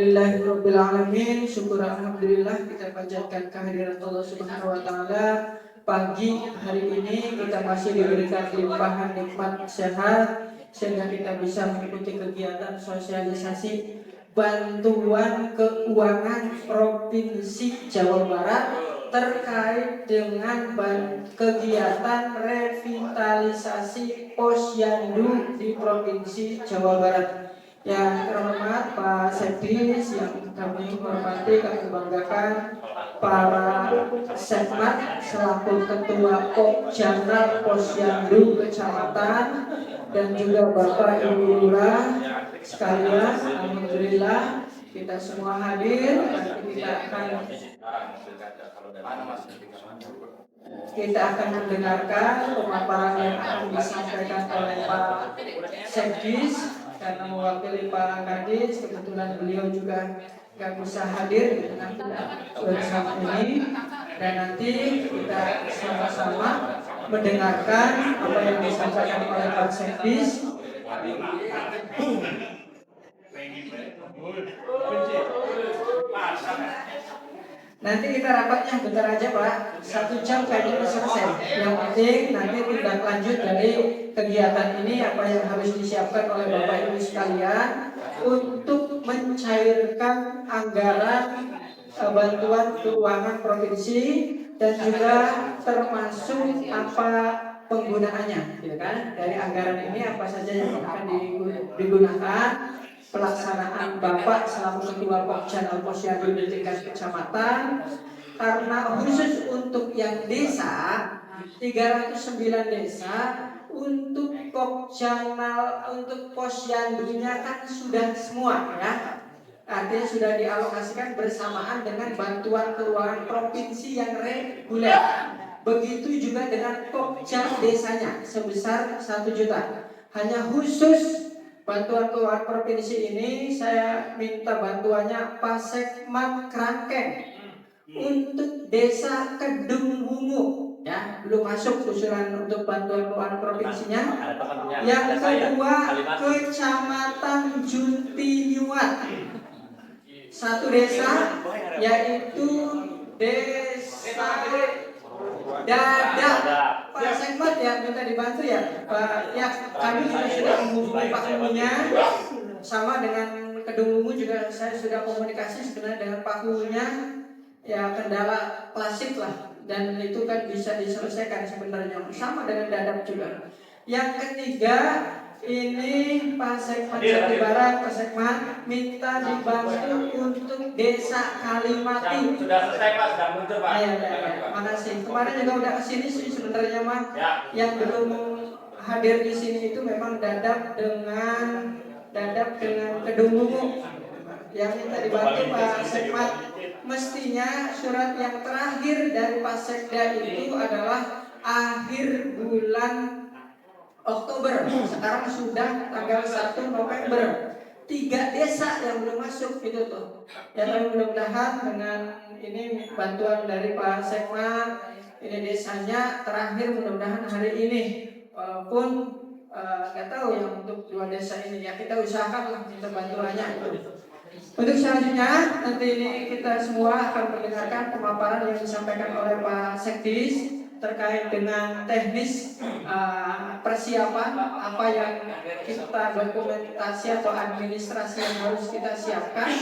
Alhamdulillahirabbil alamin. Syukur alhamdulillah kita panjatkan kehadiran Allah Subhanahu wa taala. Pagi hari ini kita masih diberikan limpahan nikmat sehat sehingga kita bisa mengikuti kegiatan sosialisasi bantuan keuangan Provinsi Jawa Barat terkait dengan kegiatan revitalisasi posyandu di Provinsi Jawa Barat. Yang terhormat Pak Sekdis, yang kami hormati, kami banggakan para Sekmat selaku Ketua Pokjanal Posyandu Kecamatan dan juga Bapak Ibu Lurah sekalian. Alhamdulillah kita semua hadir. Kita akan mendengarkan pemaparan yang akan disampaikan oleh Pak Sekdis. Karena mewakili Pak Kadis, kebetulan beliau juga nggak bisa hadir di tengah bersama ini, dan nanti kita sama-sama mendengarkan apa yang disampaikan oleh Pak Sekdis. Nanti kita rapatnya bentar aja Pak, 1 jam kayaknya selesai. Yang penting nanti tindak lanjut dari kegiatan ini apa yang harus disiapkan oleh Bapak Ibu sekalian untuk mencairkan anggaran bantuan keuangan provinsi dan juga termasuk apa penggunaannya, gitu kan? Dari anggaran ini apa saja yang akan digunakan. Pelaksanaan Bapak selaku Ketua Pokjanal Posyandu di tingkat kecamatan, karena khusus untuk yang desa 309 desa, untuk Pokjanal untuk posyandunya kan sudah semua ya, artinya sudah dialokasikan bersamaan dengan bantuan keuangan provinsi yang reguler. Begitu juga dengan Pokjan desanya sebesar 1 juta. Hanya khusus bantuan keuangan provinsi ini saya minta bantuannya Pak Sekmat Krangkeng untuk desa Kedung Wungu ya, belum masuk usulan untuk bantuan keuangan provinsinya. Yang kedua Kecamatan Juntinyuat, 1 desa yaitu Desa Dada. Pak Sekmat ya minta dibantu ya Pak, ya kami juga sudah menghubungi Pak Hulunya, sama dengan Kedung Wungu juga saya sudah komunikasi sebenarnya dengan Pak Hulunya. Ya kendala klasik lah, dan itu kan bisa diselesaikan sebenarnya, sama dengan Dadap juga. Yang ketiga ini Pak Sekmat Jawa Barat, Pak Sekmat minta dibantu untuk desa Kalimati. Sudah selesai Pak, sudah muncul Pak. Ya. Makasih. Kemarin juga udah kesini sih sebenarnya Mas. Ya. Yang belum hadir di sini itu memang Dadap dengan Kedung Wungu. Yang minta dibantu Pak Sekmat. Mestinya surat yang terakhir dari Pak Sekda itu adalah akhir bulan Oktober. Sekarang sudah tanggal 1 November. 3 desa yang belum masuk itu tuh. Ya, tapi mudah-mudahan dengan ini bantuan dari Pak Sekmat, ini desanya terakhir mudah-mudahan hari ini. Walaupun nggak tahu yang untuk 2 desa ini ya, kita usahakan lah minta bantuannya itu. Untuk selanjutnya nanti ini kita semua akan mendengarkan pemaparan yang disampaikan oleh Pak Sekdis terkait dengan teknis persiapan apa yang kita dokumentasi atau administrasi yang harus kita siapkan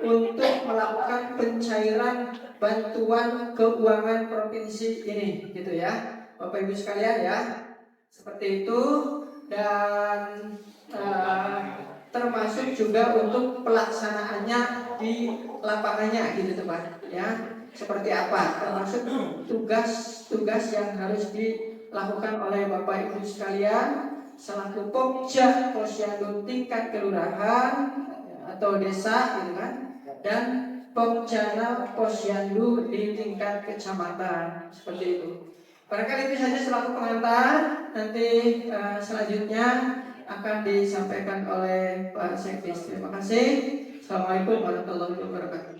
untuk melakukan pencairan bantuan keuangan provinsi ini, gitu ya Bapak Ibu sekalian ya, seperti itu. Dan termasuk juga untuk pelaksanaannya di lapangannya, gitu teman ya, seperti apa, termasuk tugas-tugas yang harus dilakukan oleh Bapak Ibu sekalian selaku Pokja Posyandu tingkat kelurahan atau desa, gitu kan, dan Pokjanal Posyandu di tingkat kecamatan, seperti itu. Barangkali itu saja selaku pengantar. Nanti selanjutnya akan disampaikan oleh Pak Sekdis. Terima kasih. Assalamualaikum warahmatullahi wabarakatuh.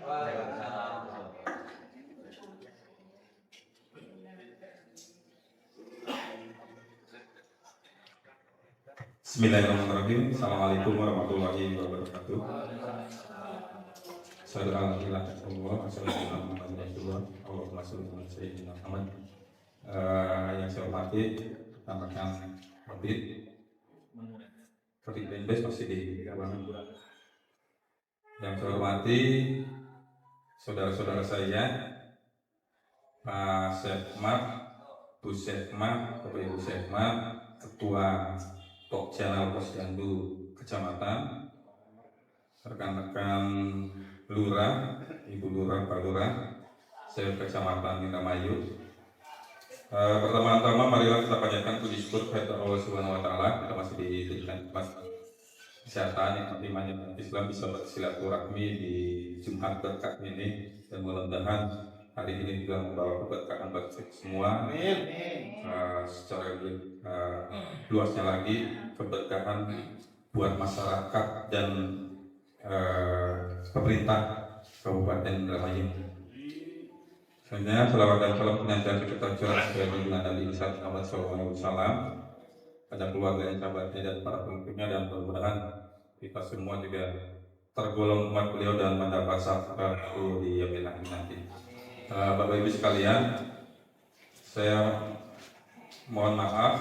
Bismillahirrahmanirrahim. Assalamualaikum warahmatullahi wabarakatuh. Asyhadu an la ilaha illallah wa asyhadu anna Muhammadar Rasulullah. Allahumma shalli ala sayyidina Muhammad. Yang saya hormati rekan-rekan Kabid BNPB masih di ruangan. Yang saya hormati saudara-saudara saya, Pak Sekmat, Bu Sekmat, Bapak Ibu Sekmat, Ketua Pokjanal Posyandu Kecamatan, rekan-rekan Lurah, Ibu Lurah, Pak Lurah, saya Kecamatan Indramayu. Pertama-tama marilah kita panjatkan puji syukur kepada Allah Subhanahu wa taala. Kita masih diberikan kesehatan, iman yang Islam bisa bersilaturahmi di Jumat berkah ini, dan mudah-mudahan hari ini juga membawa keberkahan bagi semua. Secara luasnya lagi keberkahan buat masyarakat dan pemerintah Kabupaten Indramayu. Selanjutnya, selawat dan salam penantian kita curah sebagai junjungan Nabi Muhammad SAW pada keluarganya, sahabatnya, dan para pengikutnya, dan mudah-mudahan kita semua juga tergolong umat beliau dan mendapat syafaat di yaumil akhir nanti. Bapak Ibu sekalian, saya mohon maaf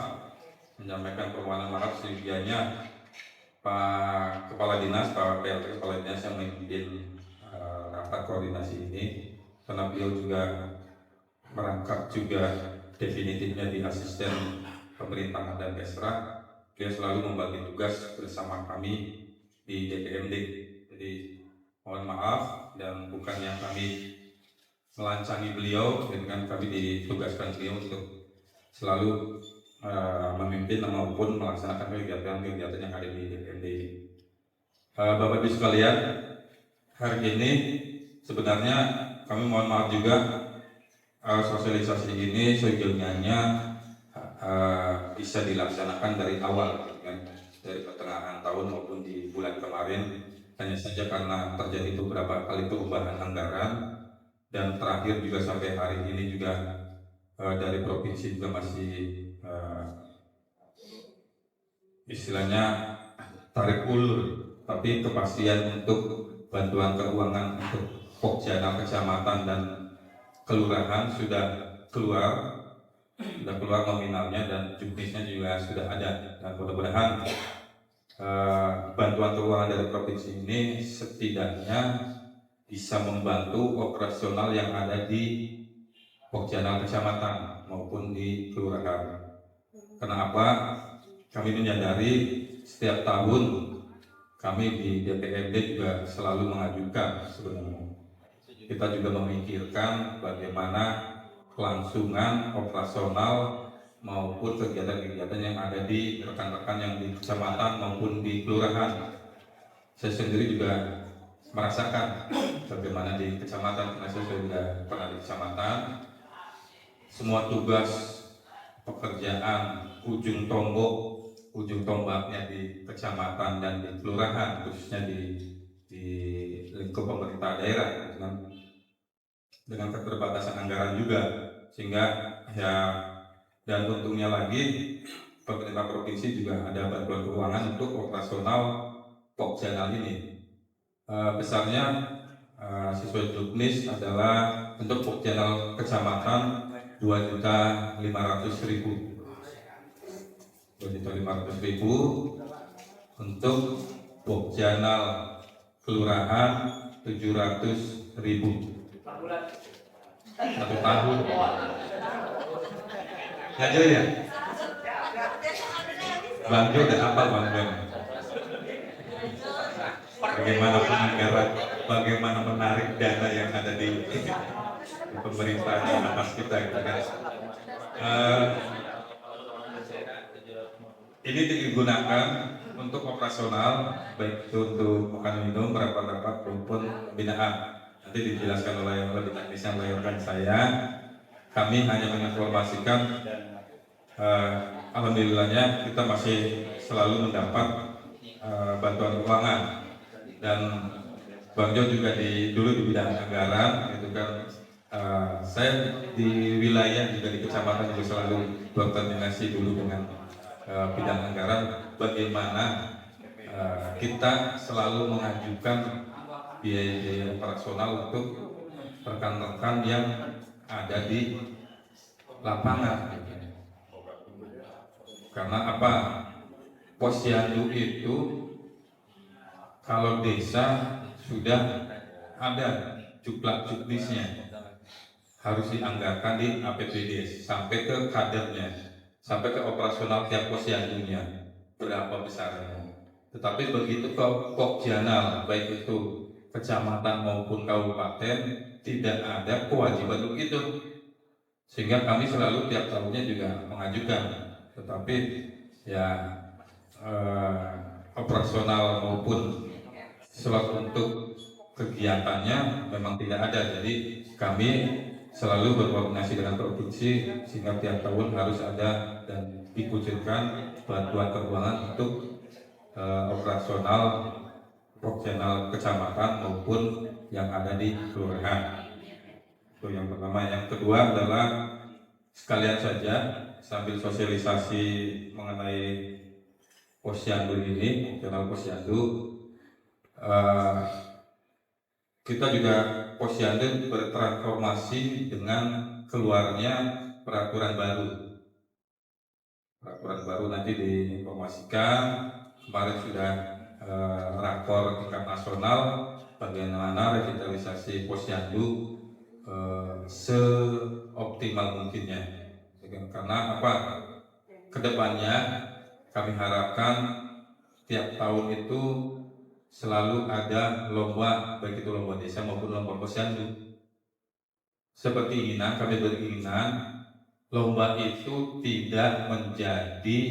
menyampaikan permohonan maaf sejujurnya Pak Kepala Dinas, Pak PLT Kepala Dinas yang memimpin rapat koordinasi ini, karena beliau juga merangkap juga definitifnya di asisten pemerintahan dan Kesra. Dia selalu membagi tugas bersama kami di DPMD. Jadi mohon maaf, dan bukannya kami melancangi beliau, dengan kami ditugaskan beliau untuk selalu memimpin maupun melaksanakan kegiatan-kegiatan yang ada di DPMD. Bapak Ibu sekalian, hari ini sebenarnya kami mohon maaf juga, sosialisasi ini sejujurnya bisa dilaksanakan dari awal, kan? Dari pertengahan tahun maupun di bulan kemarin. Hanya saja karena terjadi beberapa kali perubahan anggaran, dan terakhir juga sampai hari ini juga dari provinsi juga masih istilahnya tarik ulur, tapi kepastian untuk bantuan keuangan untuk Pokjanal Kecamatan dan Kelurahan sudah keluar nominalnya, dan juknisnya juga sudah ada, dan mudah-mudahan bantuan keuangan dari provinsi ini setidaknya bisa membantu operasional yang ada di Pokjanal Kecamatan maupun di Kelurahan. Kenapa? Kami menyadari setiap tahun kami di DPRD juga selalu mengajukan, sebenarnya kita juga memikirkan bagaimana kelangsungan operasional maupun kegiatan-kegiatan yang ada di rekan-rekan yang di kecamatan maupun di kelurahan. Saya sendiri juga merasakan bagaimana di kecamatan, karena saya sudah pernah di kecamatan. Semua tugas pekerjaan ujung tombaknya di kecamatan dan di kelurahan, khususnya di lingkup pemerintah daerah, dengan keterbatasan anggaran juga, sehingga ya, dan untungnya lagi pemerintah provinsi juga ada bantuan keuangan untuk operasional Pokjanal ini. Besarnya sesuai juknis adalah untuk Pokjanal Kecamatan 2.500.000, 2.500.000, untuk Pokjanal Kelurahan 700.000 satu tahun. Ngajar ya? Bang Jo udah hafal Bang Jo. Bagaimana penganggaran, bagaimana menarik dana yang ada di pemerintah di atas kita, gitu kan? Ini digunakan untuk operasional, baik itu untuk makan minum, rapat-rapat maupun pembinaan. Nanti dijelaskan oleh yang lebih teknisnya oleh rekan saya. Kami hanya menginformasikan, alhamdulillahnya kita masih selalu mendapat bantuan keuangan, dan Bang Jo juga dulu di bidang anggaran, gitu kan. Saya di wilayah juga di kecamatan juga selalu berkoordinasi dulu dengan bidang anggaran, bagaimana kita selalu mengajukan biaya operasional untuk rekan-rekan yang ada di lapangan. Karena apa? Posyandu itu kalau desa sudah ada juklak-juklisnya, harus dianggarkan di APBD sampai ke kadernya, sampai ke operasional tiap posyandunya berapa besarnya. Tetapi begitu ke Pokjanal, baik itu kecamatan maupun kabupaten, tidak ada kewajiban untuk itu. Sehingga kami selalu tiap tahunnya juga mengajukan, tetapi ya operasional maupun slot untuk kegiatannya memang tidak ada. Jadi kami selalu berkoordinasi dengan provinsi sehingga tiap tahun harus ada dan dikucurkan bantuan keuangan untuk operasional operasional kecamatan maupun yang ada di kelurahan. Itu yang pertama. Yang kedua adalah sekalian saja sambil sosialisasi mengenai posyandu ini, channel posyandu, kita juga posyandu bertransformasi dengan keluarnya peraturan baru. Peraturan baru nanti diinformasikan. Kemarin sudah rakor tingkat nasional bagaimana revitalisasi posyandu seoptimal mungkinnya. Karena apa? Kedepannya kami harapkan tiap tahun itu selalu ada lomba, baik itu lomba desa maupun lomba posyandu. Seperti ini, kami beringinan lomba itu tidak menjadi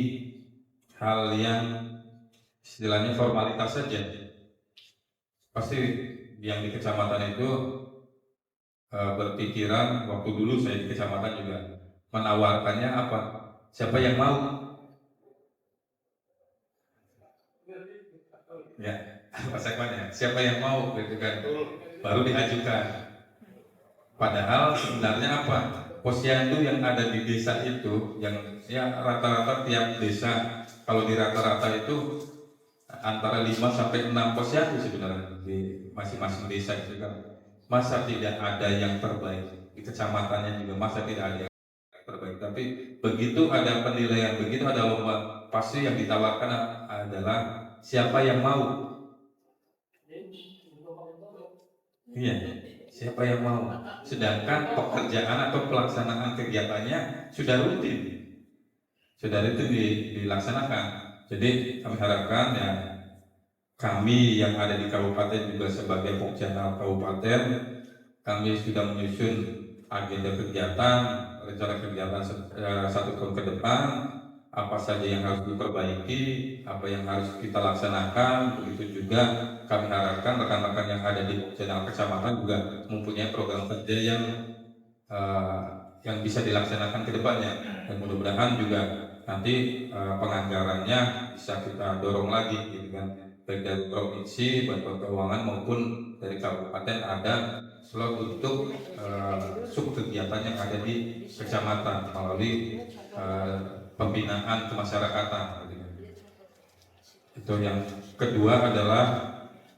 hal yang istilahnya formalitas saja. Pasti yang di kecamatan itu berpikiran, waktu dulu saya di kecamatan juga menawarkannya apa? Siapa yang mau? Ya, Pak Sekman ya. Siapa yang mau gitu kan? Baru diajukan. Padahal sebenarnya apa? Posyandu yang ada di desa itu, yang ya rata-rata tiap desa, kalau di rata-rata itu antara 5 sampai 6 posyandu sebenarnya di masing-masing desa itu kan. Masa tidak ada yang terbaik? Di kecamatannya juga masa tidak ada yang terbaik. Tapi begitu ada penilaian, begitu ada lomba, pasti yang ditawarkan adalah siapa yang mau. Iya, siapa yang mau. Sedangkan pekerjaan atau pelaksanaan kegiatannya sudah rutin dilaksanakan. Jadi kami harapkan ya, kami yang ada di kabupaten juga sebagai Pokjanal kabupaten, kami sudah menyusun agenda kegiatan, rencana kegiatan 1 tahun ke depan, apa saja yang harus diperbaiki, apa yang harus kita laksanakan. Begitu juga kami harapkan rekan-rekan yang ada di Pokjanal kecamatan juga mempunyai program kerja yang bisa dilaksanakan ke depannya, dan mudah-mudahan juga nanti penganggarannya bisa kita dorong lagi gitu kan, baik dari provinsi, bantuan keuangan maupun dari kabupaten ada slot untuk sub kegiatan yang ada di kecamatan melalui pembinaan kemasyarakatan. Itu yang kedua adalah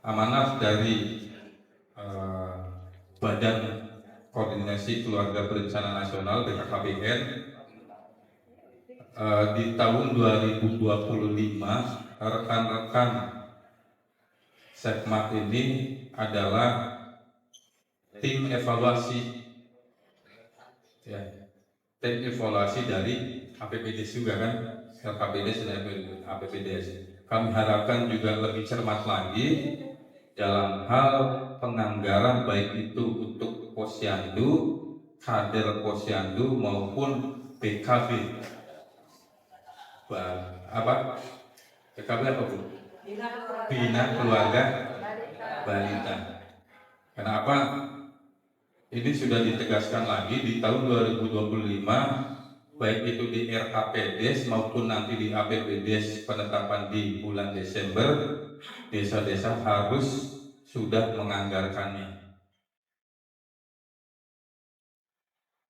amanat dari Badan Koordinasi Keluarga Berencana Nasional BKKBN. Di tahun 2025 rekan-rekan Sekmat ini adalah tim evaluasi, ya, tim evaluasi dari APBDes juga kan, LKPDes dan APBDes. Kami harapkan juga lebih cermat lagi dalam hal penganggaran, baik itu untuk posyandu, kader posyandu maupun BKB. BKB apa Bu? Bina Keluarga Balita. Kenapa? Ini sudah ditegaskan lagi di tahun 2025, baik itu di RAPDes maupun nanti di APBDes penetapan di bulan Desember, desa-desa harus sudah menganggarkannya.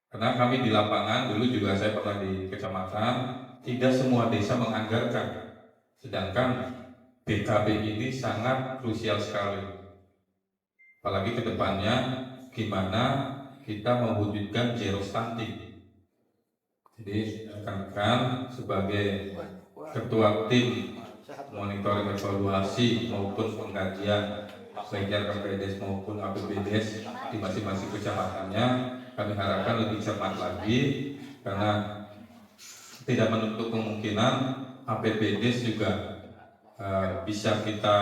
Karena kami di lapangan, dulu juga saya pernah di kecamatan, tidak semua desa menganggarkan. Sedangkan BKB ini sangat krusial sekali. Apalagi ke depannya gimana kita mewujudkan zero stunting. Jadi rekan-rekan sebagai ketua tim monitoring evaluasi maupun pengkajian baik RKPDes maupun APBDes di masing-masing kecamatannya, kami harapkan lebih cermat lagi karena tidak menutup kemungkinan APBDes juga bisa kita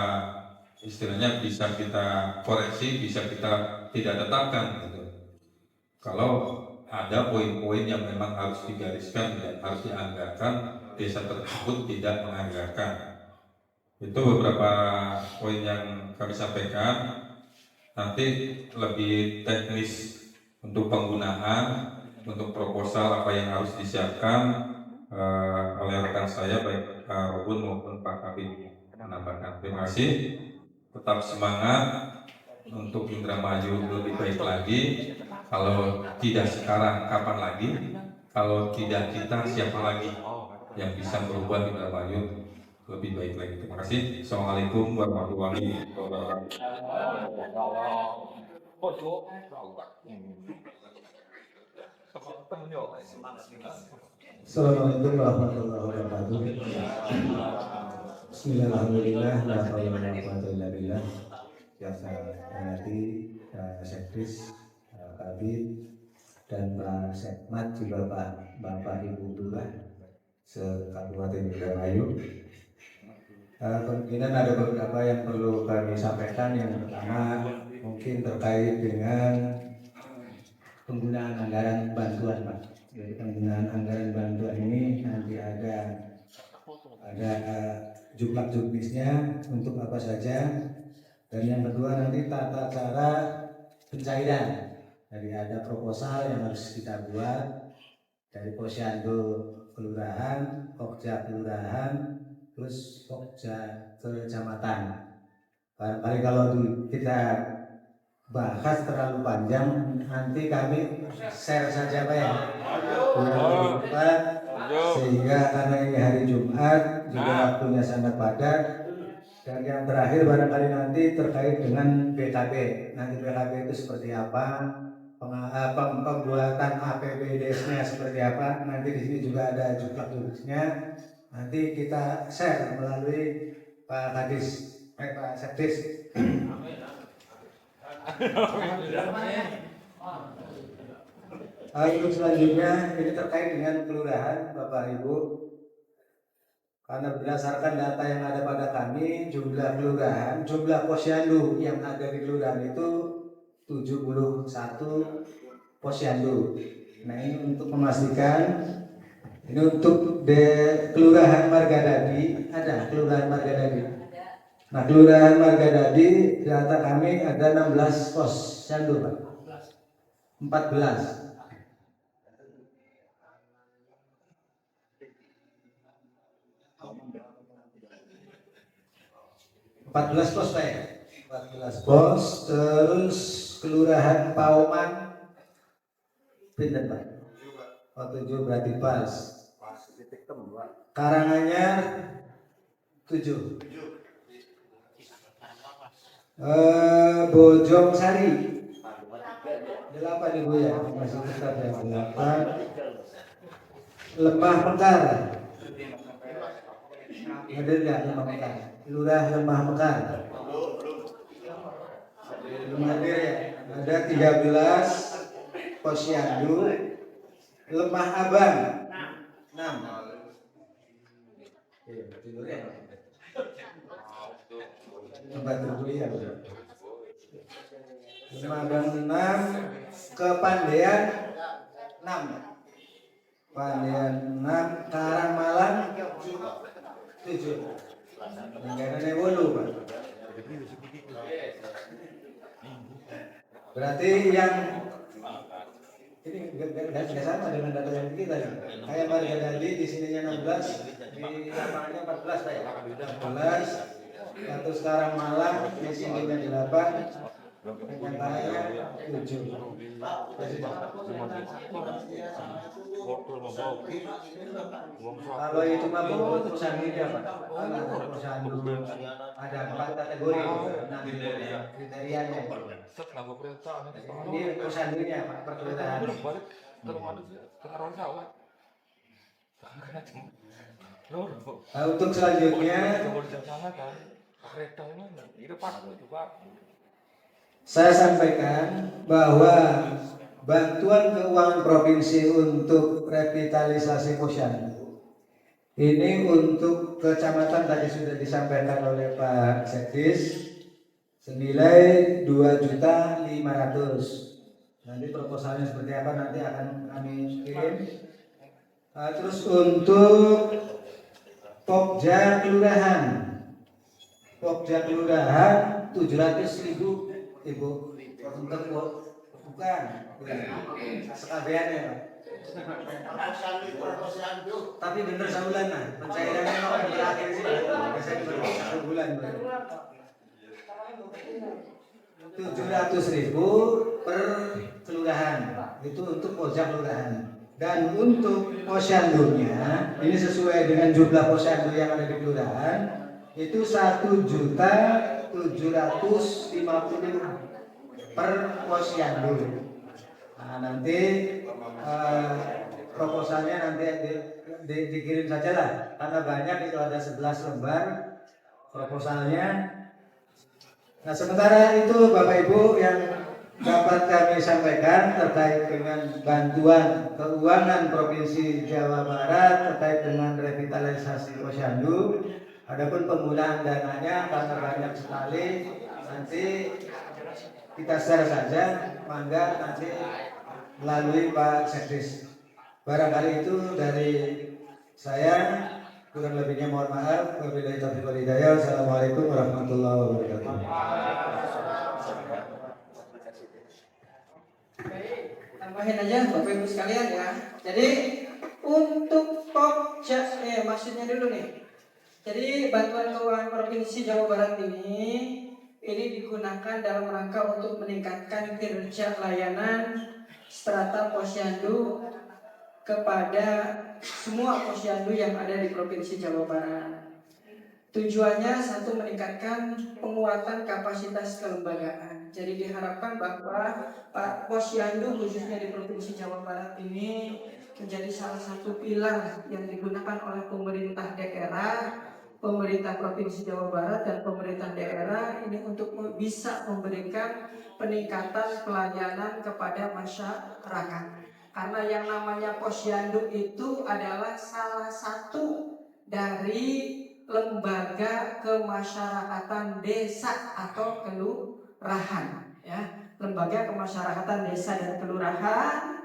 istilahnya bisa kita koreksi, bisa kita tidak tetapkan gitu. Kalau ada poin-poin yang memang harus digariskan dan harus dianggarkan, desa tersebut tidak menganggarkan. Itu beberapa poin yang kami sampaikan. Nanti lebih teknis untuk penggunaan, untuk proposal apa yang harus disiapkan oleh rekan saya baik Pak Robun maupun Pak Kabin menambahkan. Terima kasih. Tetap semangat untuk Indramayu lebih baik lagi. Kalau tidak sekarang, kapan lagi? Kalau tidak kita, siapa lagi yang bisa merubah Indramayu lebih baik lagi? Terima kasih. Assalamualaikum warahmatullahi wabarakatuh. Assalamualaikum warahmatullahi wabarakatuh. Bismillahirrahmanirrahim. La haula wala quwwata illa billah. Yang saya hormati Sekdes, Kabid, dan Pak Sekmat, juga Bapak Ibu Lurah se-Kabupaten Indramayu. Kemungkinan ada beberapa yang perlu kami sampaikan. Yang pertama mungkin terkait dengan penggunaan anggaran bantuan, Pak. Jadi penggunaan anggaran bantuan ini nanti ada jumlah-jumlahnya untuk apa saja. Dan yang kedua nanti tata cara pencairan. Jadi ada proposal yang harus kita buat dari Posyandu Kelurahan, Pokja Kelurahan, terus Pokja Kecamatan. Barangkali kalau kita bahas terlalu panjang, nanti kami share saja Pak ya. Sehingga karena ini hari Jumat juga waktunya sangat padat. Dan yang terakhir barangkali nanti terkait dengan BKP. Nanti BKP itu seperti apa? Pembuatan APBDes-nya seperti apa? Nanti di sini juga ada jumlah-jumlahnya. Nanti kita share melalui Pak Kadis, Pak Sekdes. Untuk selanjutnya ini terkait dengan kelurahan, Bapak Ibu. Karena berdasarkan data yang ada pada kami, jumlah kelurahan, jumlah posyandu yang ada di kelurahan itu 71 posyandu. Nah ini untuk memastikan, ini untuk kelurahan Margadadi, ada kelurahan Margadadi. Nah kelurahan Margadadi data kami ada 16 posyandu Pak. 14 pos Pak ya? 14 pos. Terus kelurahan Pauman pindah Pak? Oh 7 berarti pas. Karanganyar 7. Bojong Sari 8 Ibu ya, masih tetap ya 8. Lembah Mekar ada nggak Lembah Mekar? Lurah Lembah Mekar belum hadir ya. Ada 13 posyandu. Lembah Abang 6. Tidur ya. Tempat dulu ya. Lembah Abang 6. Kepandean 6. Pandean 6. Karangmalang 7. Negara Wolu Pak. Berarti yang ini nggak sama dengan data yang kita ya. Kayak Margadadi di sininya 16, di lapangannya 14 Pak ya. 14. Satu sekarang Malang di sininya 8. Antaranya 7. Kalau itu mah perusahaan media Pak. Ada perusahaan dulu ada 4 kategori nanti kriterianya. Ini perusahaan dunia Pak perkelurahan. Nah, untuk selanjutnya saya sampaikan bahwa bantuan keuangan provinsi untuk revitalisasi posyandu ini untuk kecamatan tadi sudah disampaikan oleh Pak Sekdis senilai 2.500.000. Nanti proposalnya seperti apa nanti akan kami kirim. Terus untuk Pokja Kelurahan 700.000 Ibu untuk bukan sekabiannya Pak. Tapi bener sebulan lah pencairannya mau berakhir sih biasanya baru 1 bulan baru. 700.000 per kelurahan itu untuk pojak kelurahan. Dan untuk posyandunya ini sesuai dengan jumlah posyandu yang ada di kelurahan itu 1.750.000 per posyandu. Nah, nanti proposalnya nanti dikirim saja lah karena banyak itu ada 11 lembar proposalnya. Nah sementara itu Bapak Ibu yang dapat kami sampaikan terkait dengan bantuan keuangan Provinsi Jawa Barat terkait dengan revitalisasi posyandu. Adapun penggunaan dananya karena banyak sekali nanti kita share saja, mangga nanti melalui Pak Sekdis. Barangkali itu dari saya, kurang lebihnya mohon maaf. Wabillahi taufiq wal hidayah. Assalamualaikum warahmatullahi wabarakatuh. Tambahin aja Bapak Ibu sekalian ya. Jadi untuk Pokja, maksudnya dulu nih. Jadi bantuan keuangan Provinsi Jawa Barat ini digunakan dalam rangka untuk meningkatkan kinerja layanan strata posyandu kepada semua posyandu yang ada di Provinsi Jawa Barat. Tujuannya satu, meningkatkan penguatan kapasitas kelembagaan. Jadi diharapkan bahwa posyandu khususnya di Provinsi Jawa Barat ini menjadi salah satu pilar yang digunakan oleh pemerintah daerah, pemerintah Provinsi Jawa Barat dan pemerintah daerah ini untuk bisa memberikan peningkatan pelayanan kepada masyarakat. Karena yang namanya posyandu itu adalah salah satu dari lembaga kemasyarakatan desa atau kelurahan ya. Lembaga kemasyarakatan desa dan kelurahan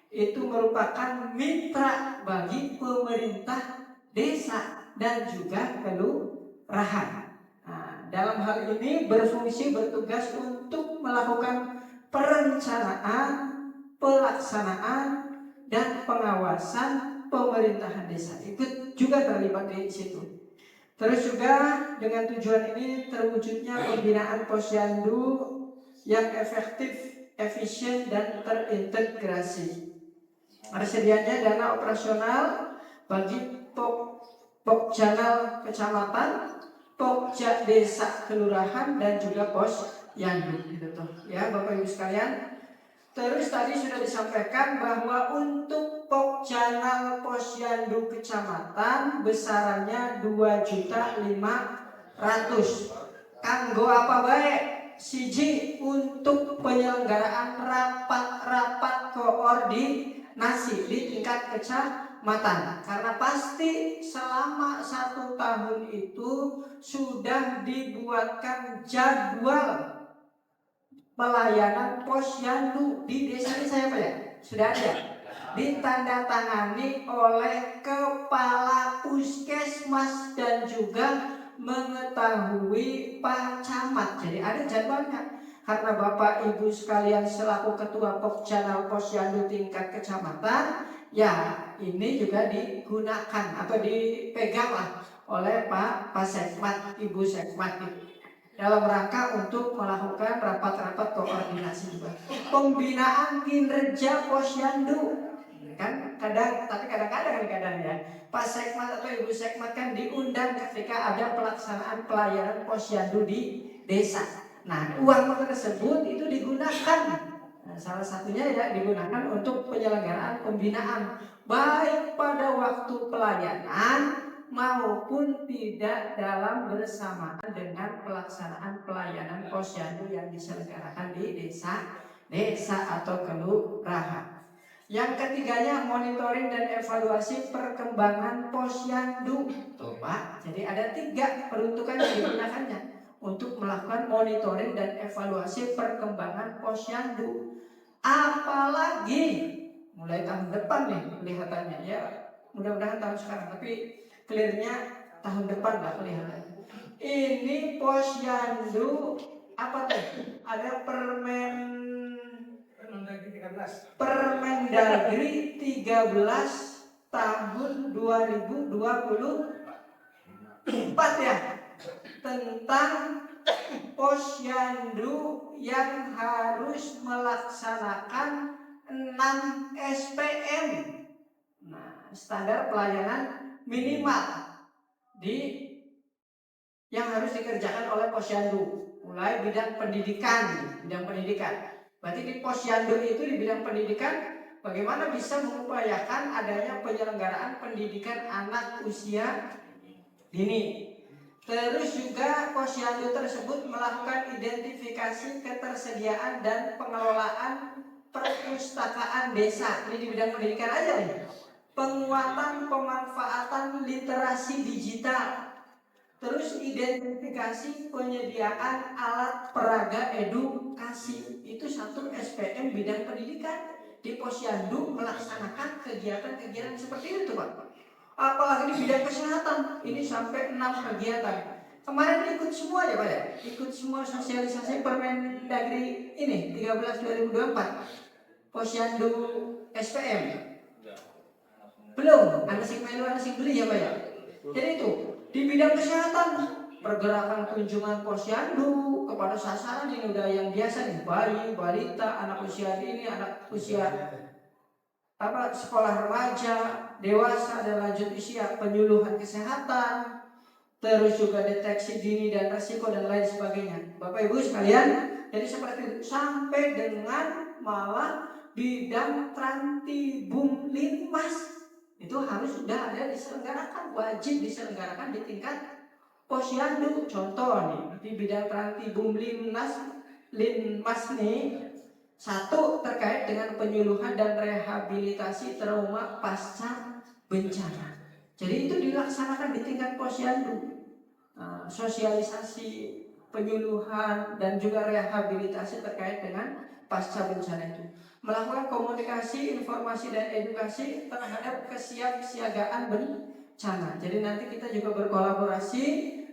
itu merupakan mitra bagi pemerintah desa dan juga kelurahan. Nah, dalam hal ini bertugas untuk melakukan perencanaan, pelaksanaan dan pengawasan pemerintahan desa. Ikut juga terlibat di situ. Terus juga dengan tujuan ini terwujudnya pembinaan posyandu yang efektif, efisien dan terintegrasi. Tersedianya dana operasional bagi Pokjanal kecamatan, Pokja desa kelurahan dan juga posyandu gitu tuh. Ya Bapak Ibu sekalian. Terus tadi sudah disampaikan bahwa untuk Pokjanal posyandu kecamatan besarannya 2.500.000. Kanggo apa baik? Siji, untuk penyelenggaraan rapat-rapat koordinasi di tingkat kecamatan. Karena pasti selama 1 tahun itu sudah dibuatkan jadwal pelayanan posyandu di desa ini saya ya? Sudah ada. Ditandatangani oleh kepala puskesmas dan juga mengetahui Pak Camat. Jadi ada jadwalnya. Karena Bapak Ibu sekalian selaku ketua Pokjanal posyandu tingkat kecamatan, ya ini juga digunakan atau dipegang lah oleh Pak Sekmat, Ibu Sekmat. dalam rangka untuk melakukan rapat-rapat koordinasi juga. Pembinaan kinerja Posyandu kan kadang-kadang ya Pak Sekmat atau Ibu Sekmat kan diundang ketika ada pelaksanaan pelayanan Posyandu di desa. Nah, uang tersebut itu digunakan, nah, salah satunya ya digunakan untuk penyelenggaraan pembinaan baik pada waktu pelayanan maupun tidak dalam bersamaan dengan pelaksanaan pelayanan Posyandu yang diselenggarakan di desa atau kelurahan. Yang ketiganya monitoring dan evaluasi perkembangan Posyandu. Tuh Pak, jadi ada 3 peruntukan yang digunakannya untuk melakukan monitoring dan evaluasi perkembangan Posyandu. Apalagi mulai tahun depan nih kelihatannya ya, mudah-mudahan tahun sekarang, tapi clearnya tahun depan lah kelihatannya. Ini Posyandu apa tuh? Ada Permendagri 13 tahun 2024 ya, tentang Posyandu yang harus melaksanakan 6 SPM. Nah, standar pelayanan minimal yang harus dikerjakan oleh Posyandu, mulai bidang pendidikan. Berarti di Posyandu itu di bidang pendidikan bagaimana bisa mengupayakan adanya penyelenggaraan pendidikan anak usia dini. Terus juga Posyandu tersebut melakukan identifikasi ketersediaan dan pengelolaan perpustakaan desa. Ini di bidang pendidikan aja nih. Penguatan pemanfaatan literasi digital. Terus identifikasi penyediaan alat peraga edukasi. Itu 1 SPM bidang pendidikan. Di Posyandu melaksanakan kegiatan-kegiatan seperti itu Pak. Apalagi di bidang kesehatan, ini sampai 6 kegiatan. Kemarin ikut semua ya Pak ya? Ikut semua sosialisasi Permendagri ini 13 2024 Posyandu SPM. Belum, ada sing melu, ada sing beli ya Pak ya? Jadi itu di bidang kesehatan, pergerakan kunjungan Posyandu kepada sasaran ini udah yang biasa nih, bayi, balita, anak usia dini, anak usia sekolah remaja, dewasa dan lanjut usia, penyuluhan kesehatan, terus juga deteksi dini dan resiko dan lain sebagainya. Bapak Ibu sekalian, jadi seperti itu sampai dengan malah bidang Trantibum Linmas itu harus sudah ada diselenggarakan, wajib diselenggarakan di tingkat Posyandu. Contoh nih di bidang Trantibum Linmas nih, 1 terkait dengan penyuluhan dan rehabilitasi trauma pasca bencana. Jadi itu dilaksanakan di tingkat Posyandu. Sosialisasi, penyuluhan dan juga rehabilitasi terkait dengan pasca bencana itu. Melakukan komunikasi, informasi dan edukasi terhadap kesiapsiagaan bencana. Jadi nanti kita juga berkolaborasi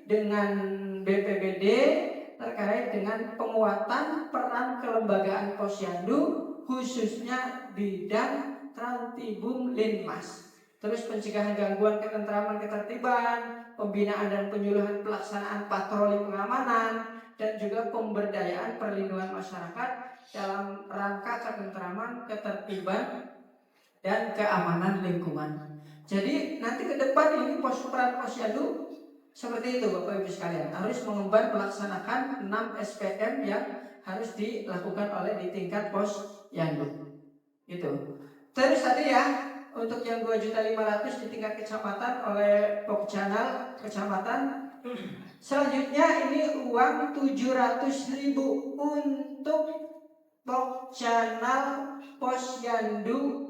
dengan BPBD terkait dengan penguatan peran kelembagaan Posyandu khususnya bidang Trantibum Linmas. Terus pencegahan gangguan ketentraman ketertiban, pembinaan dan penyuluhan pelaksanaan patroli pengamanan, dan juga pemberdayaan perlindungan masyarakat dalam rangka ketentraman, ketertiban, dan keamanan lingkungan. Jadi nanti ke depan ini peran Posyandu seperti itu Bapak Ibu sekalian, harus mengemban melaksanakan 6 SPM yang harus dilakukan oleh di tingkat Posyandu. Gitu. Terus tadi ya, untuk yang 2.500.000 di tingkat kecamatan oleh Pokcanal kecamatan. Selanjutnya ini uang 700.000 untuk Pokcanal Posyandu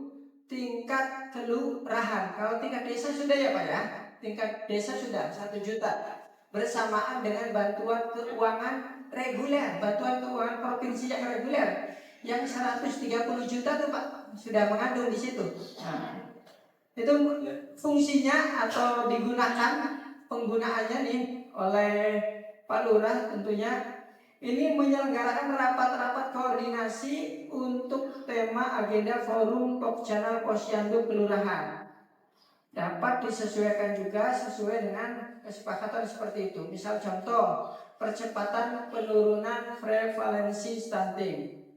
tingkat kelurahan. Kalau tingkat desa sudah ya Pak ya, tingkat desa sudah 1 juta bersamaan dengan bantuan keuangan reguler, bantuan keuangan provinsi yang reguler yang 130 juta tuh Pak sudah mengandung di situ. Nah, itu fungsinya atau digunakan penggunaannya nih oleh Pak Lurah tentunya. Ini menyelenggarakan rapat-rapat koordinasi untuk tema agenda forum Pokcanal Posyandu Kelurahan. Dapat disesuaikan juga sesuai dengan kesepakatan seperti itu. Misal contoh, percepatan penurunan prevalensi stunting.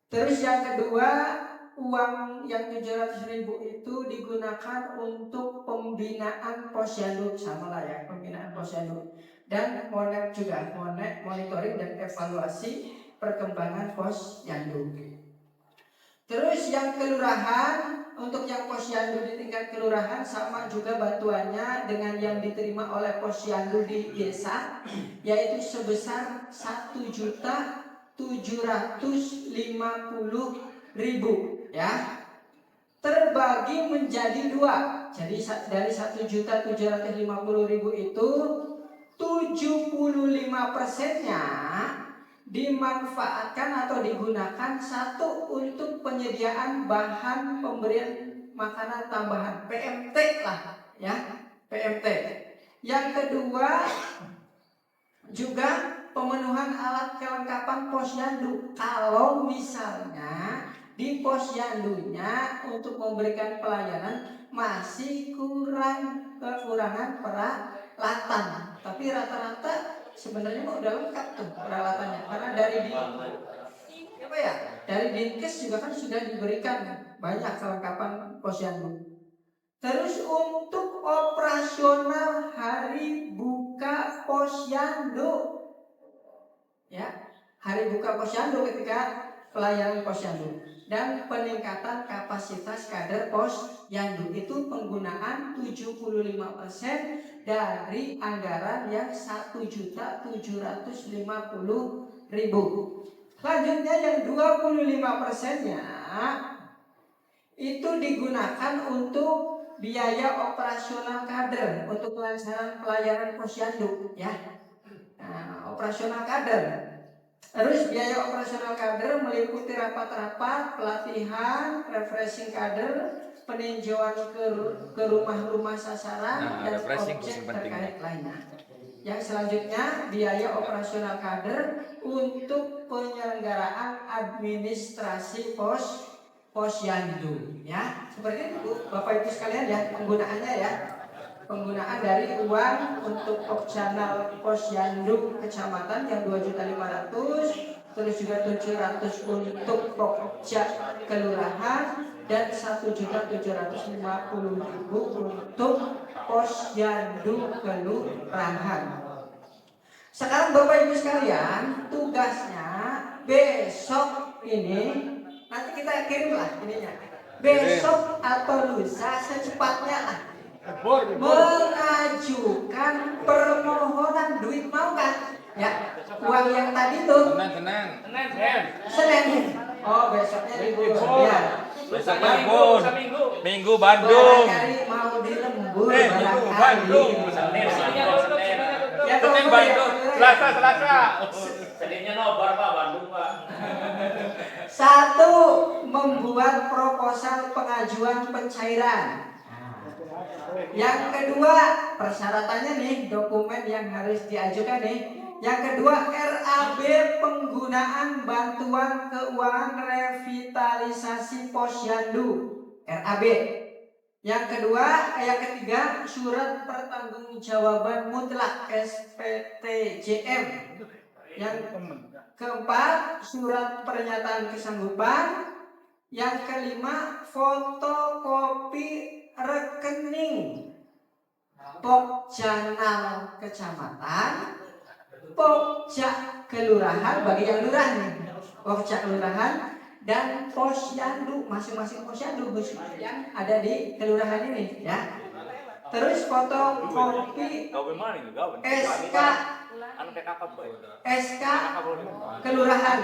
Terus yang kedua, uang yang 700.000 itu digunakan untuk pembinaan posyandu, sama lah ya, pembinaan posyandu, dan monitoring dan evaluasi perkembangan posyandu. Terus yang kelurahan, untuk yang posyandu di tingkat kelurahan sama juga bantuannya dengan yang diterima oleh posyandu di desa, yaitu sebesar 1.750.000 ya, terbagi menjadi 2. Jadi dari 1.750.000 itu 75%-nya dimanfaatkan atau digunakan, satu, untuk penyediaan bahan pemberian makanan tambahan, PMT lah ya, PMT. Yang kedua juga pemenuhan alat kelengkapan posyandu. Kalau misalnya di posyandunya untuk memberikan pelayanan masih kekurangan peralatan, tapi rata-rata sebenarnya udah lengkap tuh peralatannya, karena dari Dinkes juga kan sudah diberikan banyak kelengkapan posyandu. Terus untuk operasional hari buka posyandu, ya, hari buka posyandu ketika pelayanan posyandu dan peningkatan kapasitas kader posyandu itu penggunaan 75% dari anggaran yang 1.750.000. Selanjutnya yang 25%-nya itu digunakan untuk biaya operasional kader untuk kelancaran pelayanan posyandu ya. Nah, operasional kader. Terus biaya operasional kader meliputi rapat-rapat, pelatihan, refreshing kader, peninjauan ke rumah-rumah sasaran, dan objek terkait lainnya. Yang selanjutnya biaya operasional kader untuk penyelenggaraan administrasi posyandu ya. Seperti itu Bapak Ibu sekalian ya penggunaannya ya. Penggunaan dari uang untuk opsional posyandu kecamatan yang 2.500.000, terus juga 700 untuk pokja kelurahan, dan 1.750.000 untuk posyandu kelurahan. Sekarang Bapak Ibu sekalian, tugasnya besok ini nanti kita kirimlah ininya. Besok atau lusa secepatnya lah mengajukan permohonan duit, mau kan? Ya, uang yang tadi tuh. Tenang. Senin. Oh, besoknya libur. Ya. Besok Bandung. Minggu Bandung. Barangkali mau di lembur. Minggu Bandung. Ya, Senin Bandung. Selasa. Seninnya nobar Pak, Bandung Pak. 1. Membuat proposal pengajuan pencairan. Yang kedua, persyaratannya nih, dokumen yang harus diajukan nih. Yang kedua, RAB penggunaan bantuan keuangan revitalisasi posyandu, RAB. Yang ketiga, surat pertanggungjawaban mutlak, SPTJM. Yang keempat, surat pernyataan kesanggupan. Yang kelima, fotokopi rekening Pokjanal kecamatan, Pokja kelurahan bagi yang lurah nih, Pokja kelurahan, dan posyandu masing-masing posyandu yang ada di kelurahan ini ya. Terus fotokopi SK kelurahan,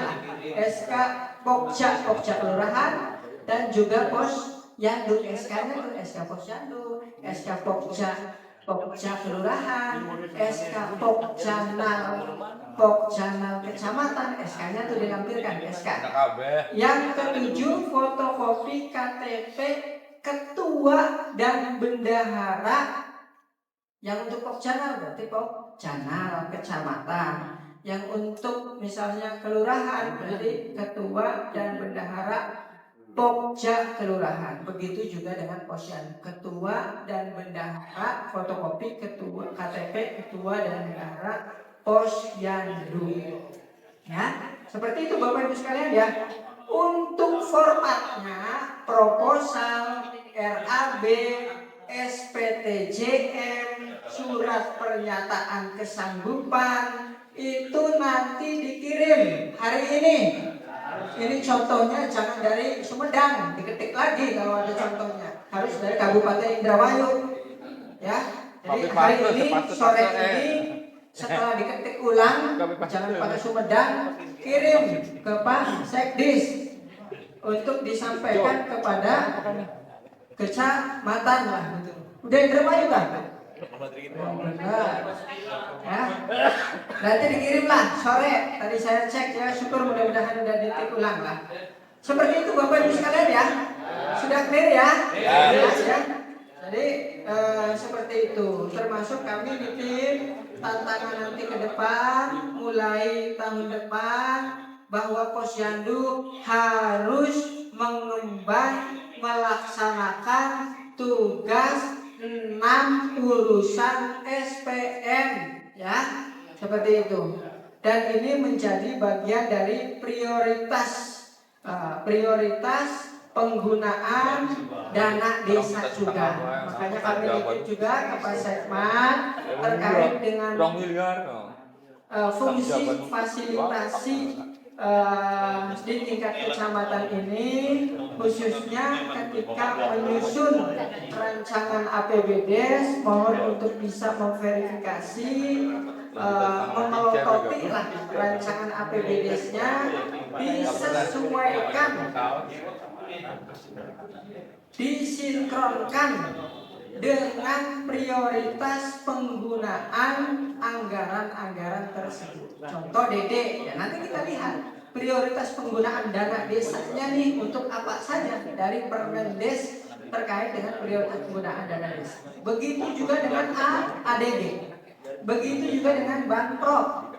SK Pokja kelurahan, dan juga posyandu. SK-nya tuh SK posyandu, SK Pokja kelurahan, SK Pokjanal kecamatan, SK-nya tuh dilampirkan SK. Yang ketujuh, fotokopi KTP ketua dan bendahara. Yang untuk Pokjanal berarti Pokjanal kecamatan. Yang untuk misalnya kelurahan berarti ketua dan bendahara Pokja kelurahan. Begitu juga dengan posyandu, ketua dan bendahara, fotokopi ketua KTP ketua dan bendahara Posyandu. Ya, seperti itu Bapak Ibu sekalian ya. Untuk formatnya proposal, RAB, SPTJM, surat pernyataan kesanggupan itu nanti dikirim hari ini. Ini contohnya jangan dari Sumedang, diketik lagi kalau ada contohnya. Harus dari Kabupaten Indramayu. Ya. Jadi hari ini sore ini setelah diketik ulang, jangan pakai Sumedang, kirim ke Pak Sekdis untuk disampaikan kepada kecamatan lah gitu. Udah Indramayu kan? Ya. Nanti dikirim lah sore. Tadi saya cek ya, syukur mudah-mudahan udah diketik ulang lah. Seperti itu Bapak Ibu sekalian ya. Sudah clear ya? Jelas ya. Jadi seperti itu. Termasuk kami di tim tantangan nanti ke depan, mulai tahun depan, bahwa Posyandu harus mengemban melaksanakan tugas 6 urusan SPM ya, seperti itu. Dan ini menjadi bagian dari prioritas penggunaan dana desa juga. Makanya kami ikut juga ke Pak Sekman terkait dengan fungsi fasilitasi di tingkat kecamatan ini, khususnya ketika menyusun rancangan APBDes, mohon untuk bisa memverifikasi, memelototi lah rancangan APBDes-nya disesuaikan, disinkronkan dengan prioritas penggunaan anggaran-anggaran tersebut. Contoh DD, ya nanti kita lihat prioritas penggunaan dana desanya nih untuk apa saja dari Permendes terkait dengan prioritas penggunaan dana desa. Begitu juga dengan ADD, begitu juga dengan Banprop,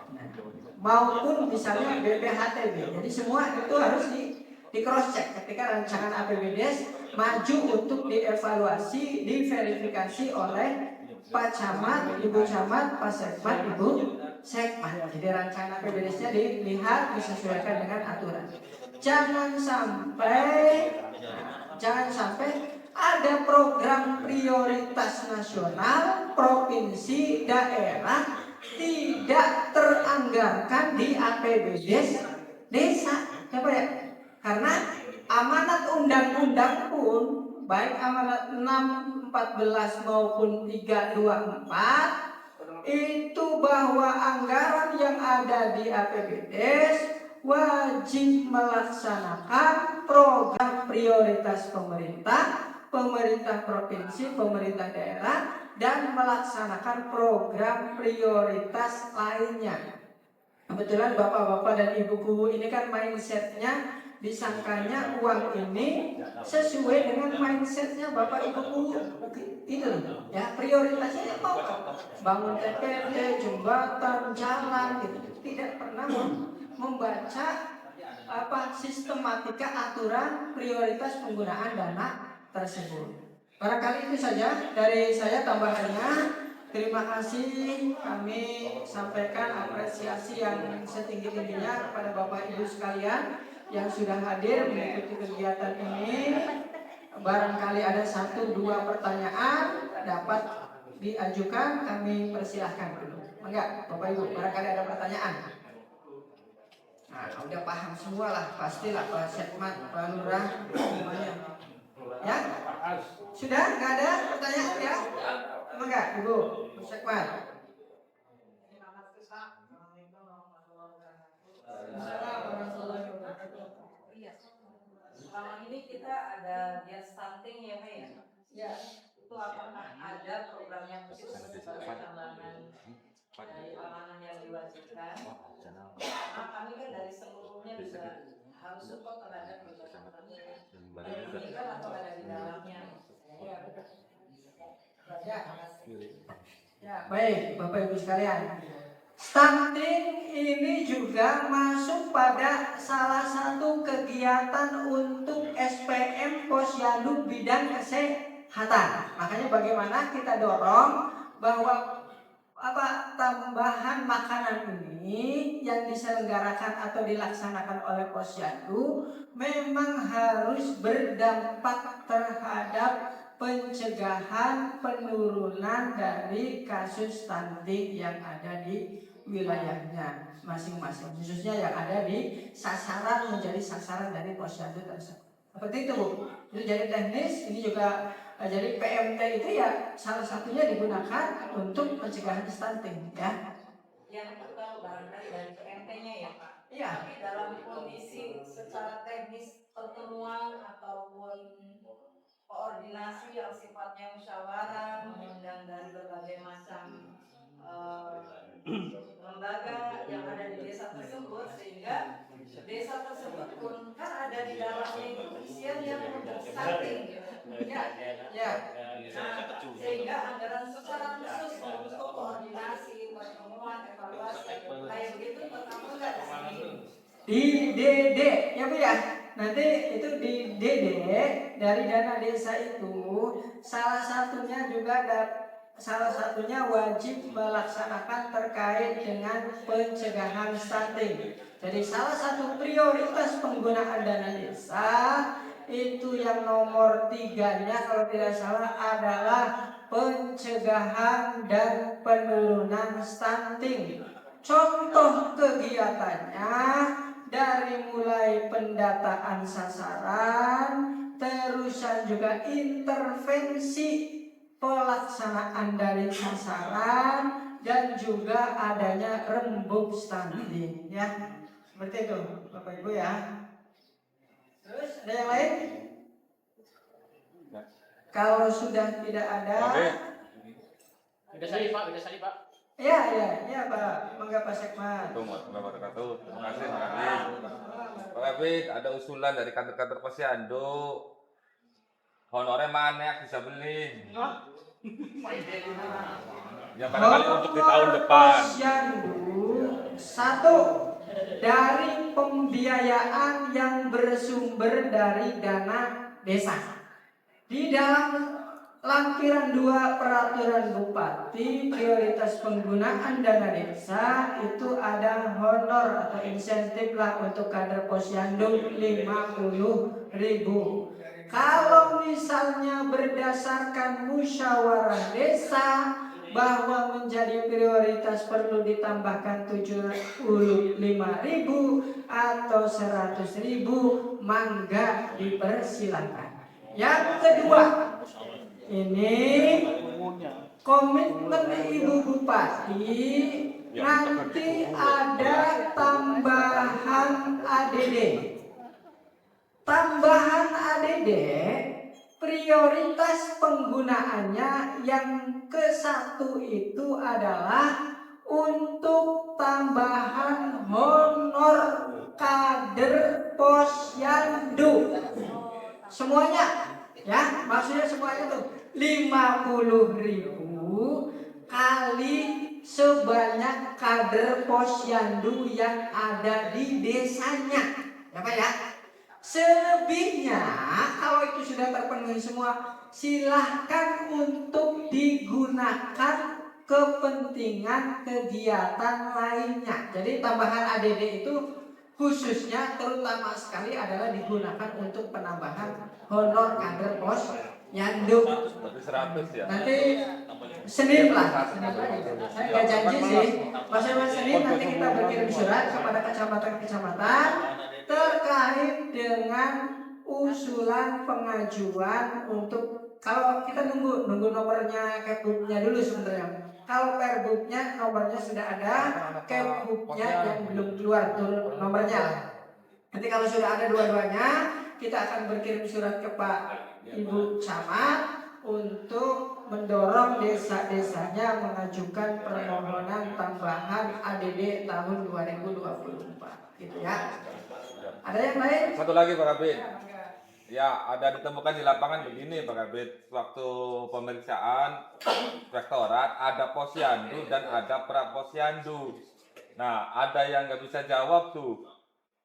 maupun misalnya BPHTB. Jadi semua itu harus di cross check ketika rancangan APBDes maju untuk dievaluasi, diverifikasi oleh Pak Camat, Ibu Camat, Pak Sekmat, Ibu Sekmat. Jadi rancangan APBDes-nya dilihat disesuaikan dengan aturan. Jangan sampai ada program prioritas nasional, provinsi, daerah tidak teranggarkan di APBDes desa. Coba ya. Karena amanat undang-undang pun, baik amanat 614 maupun 324, itu bahwa anggaran yang ada di APBDes wajib melaksanakan program prioritas pemerintah provinsi, pemerintah daerah, dan melaksanakan program prioritas lainnya. Kebetulan bapak-bapak dan ibu-ibu ini kan mindsetnya, disangkanya uang ini sesuai dengan mindsetnya bapak ibu itu ya, prioritasnya mau bangun TPT, jembatan, jalan gitu, tidak pernah membaca sistematika aturan prioritas penggunaan dana tersebut. Barangkali itu saja dari saya tambahannya. Terima kasih, kami sampaikan apresiasi yang setinggi-tingginya kepada Bapak Ibu sekalian yang sudah hadir mengikuti kegiatan ini. Barangkali ada 1-2 pertanyaan dapat diajukan, kami persilahkan dulu. Enggak, Bapak Ibu, barangkali ada pertanyaan. Nah, udah paham semua lah, pastilah Pak Sekmat, Pak Lurah, semuanya. Ya? Sudah? Nggak ada pertanyaan ya? Enggak, Ibu Sekmat. Selama ini kita ada dia stunting ya Pak ya? Ya. Itu apakah ada program yang khusus sebagai tambahan dari amanah yang diwajibkan? Karena kami kan dari seluruhnya juga harus support terhadap program ini kan atau ada di dalamnya. Ya, baik Bapak Ibu sekalian. Stunting ini juga masuk pada salah satu kegiatan untuk SPM Posyandu bidang kesehatan. Makanya bagaimana kita dorong bahwa tambahan makanan ini yang diselenggarakan atau dilaksanakan oleh Posyandu memang harus berdampak terhadap pencegahan penurunan dari kasus stunting yang ada di wilayahnya masing-masing, khususnya yang ada di sasaran menjadi sasaran dari Posyandu tersebut. Seperti itu Bu. Itu jadi teknis, ini juga jadi PMT itu ya salah satunya digunakan untuk pencegahan stunting ya. Yang itu kalau barangkali dari PMT-nya ya Pak. Iya. Tapi dalam kondisi secara teknis pertemuan ataupun koordinasi yang sifatnya musyawarah, mengundang dari berbagai macam lembaga yang ada di desa tersebut, sehingga desa tersebut pun kan ada di dalamnya itu isian yang untuk stunting ya. Ya. Nah, sehingga anggaran secara khusus untuk koordinasi, pertemuan, evaluasi kayak begitu pertama nggak di sini. Di DD ya Bu ya. Nanti itu di DD dari dana desa itu salah satunya wajib melaksanakan terkait dengan pencegahan stunting. Jadi salah satu prioritas penggunaan dana desa itu yang nomor 3-nya kalau tidak salah adalah pencegahan dan penurunan stunting. Contoh kegiatannya dari mulai pendataan sasaran, terusan juga intervensi pelaksanaan dari sasaran, dan juga adanya rembuk stunting ya. Seperti itu Bapak Ibu ya. Terus ada yang lain? Kalau sudah tidak ada, Beda sali Pak. ya Pak, mangga Pak Sekman. Assalamualaikum warahmatullahi wabarakatuh. Terima kasih Pak Kabit. Pak Kabit, ada usulan dari kantor-kantor Posyandu. Honornya mana bisa beli? Ya barangkali untuk di tahun depan. Posyandu satu dari pembiayaan yang bersumber dari dana desa. Di dalam lampiran 2 peraturan Bupati prioritas penggunaan dana desa itu ada honor atau insentif lah untuk kader Posyandu 50.000. Kalau misalnya berdasarkan musyawarah desa bahwa menjadi prioritas perlu ditambahkan 75.000 atau 100.000, mangga dipersilakan. Yang kedua, ini komitmen Ibu Bupati nanti ada tambahan ADD. Tambahan ADD prioritas penggunaannya yang ke-1 itu adalah untuk tambahan honor kader Posyandu. Semuanya ya, maksudnya semuanya tuh 50.000 kali sebanyak kader Posyandu yang ada di desanya. Ya Pak ya. Selebihnya kalau itu sudah terpenuhi semua, silahkan untuk digunakan kepentingan kegiatan lainnya. Jadi tambahan ADD itu khususnya terutama sekali adalah digunakan untuk penambahan honor kader Posyandu. Berarti 100 ya. Nanti Senin lah. Saya nggak janji sih. Masing-masing Senin nanti kita berkirim surat kepada kecamatan-kecamatan terkait dengan usulan pengajuan untuk, kalau kita nunggu nomornya Kepbubnya dulu sebenarnya. Kalau Perbubnya nomornya sudah ada, Kepbubnya yang belum keluar tuh nomornya. Nanti kalau sudah ada dua-duanya, kita akan berkirim surat ke Pak Ibu Camat untuk mendorong desa-desanya mengajukan permohonan tambahan ADD tahun 2024, gitu ya. Ada yang lain? Satu lagi Pak Kabit. Ya, ada ditemukan di lapangan begini Pak Kabit. Waktu pemeriksaan rektorat ada Posyandu dan ada Praposyandu. Nah, ada yang nggak bisa jawab tuh.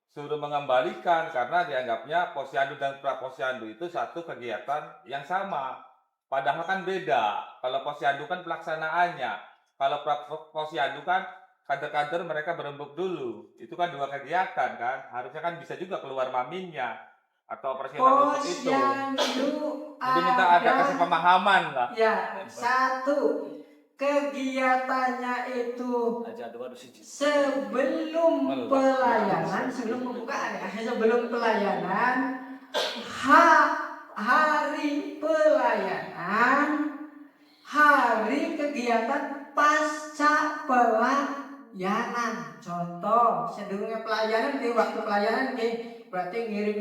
Suruh mengembalikan karena dianggapnya Posyandu dan Praposyandu itu satu kegiatan yang sama. Padahal kan beda. Kalau Posyandu kan pelaksanaannya. Kalau posyandu kan kader-kader mereka berembuk dulu. Itu kan 2 kegiatan kan. Harusnya kan bisa juga keluar maminya atau operasional untuk itu. Posyandu Jadi minta ada kasih pemahaman lah. ya, satu kegiatannya itu sebelum pelayanan, sebelum pembukaan ya, sebelum pelayanan, hari pelayanan, hari kegiatan pasca pelayanan. Contoh, sedurunge pelayanan di waktu pelayanan berarti ngirim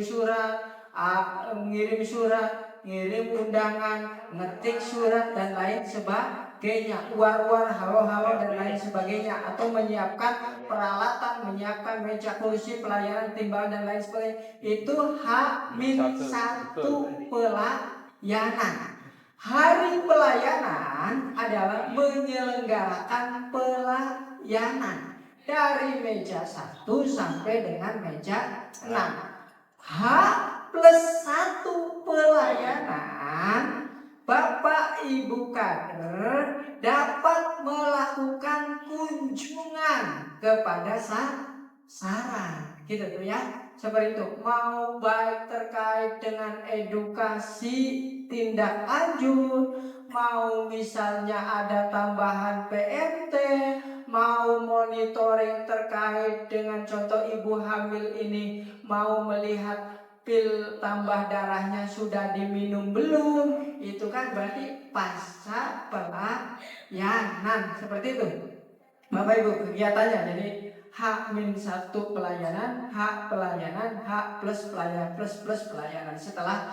surat, ngirim undangan, ngetik surat dan lain sebagainya, war-war, halo-halo dan lain sebagainya, atau menyiapkan peralatan, menyiapkan meja kursi pelayanan, timbal dan lain sebagainya. Itu H-1 pelayanan. Hari pelayanan adalah menyelenggarakan pelayanan dari meja 1 sampai dengan meja 6. H+1 pelayanan, Bapak Ibu kader dapat melakukan kunjungan kepada sasaran, gitu tuh ya. Seperti itu, mau baik terkait dengan edukasi tindak lanjut, mau misalnya ada tambahan PMT, mau monitoring terkait dengan contoh ibu hamil ini mau melihat pil tambah darahnya sudah diminum belum, itu kan berarti pasca pelayanan, seperti itu Bapak Ibu kegiatannya. Jadi H-1 pelayanan, H pelayanan, H plus pelayanan, plus pelayanan setelah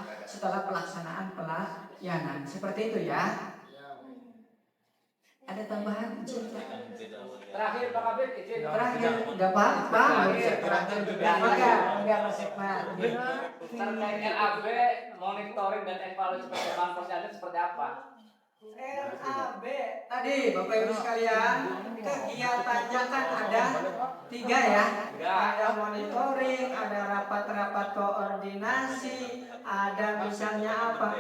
pelaksanaan pelayanan, seperti itu ya. Ada tambahan? Terakhir Pak Kabit, izin. Terakhir, nggak apa-apa. Enggak Mas Iqbal. Terkait RAB, monitoring dan evaluasi perkembangan posyandu seperti apa? RAB tadi Bapak Ibu sekalian, kegiatannya kan ada 3 ya. Ada monitoring, ada rapat-rapat koordinasi, ada misalnya apa.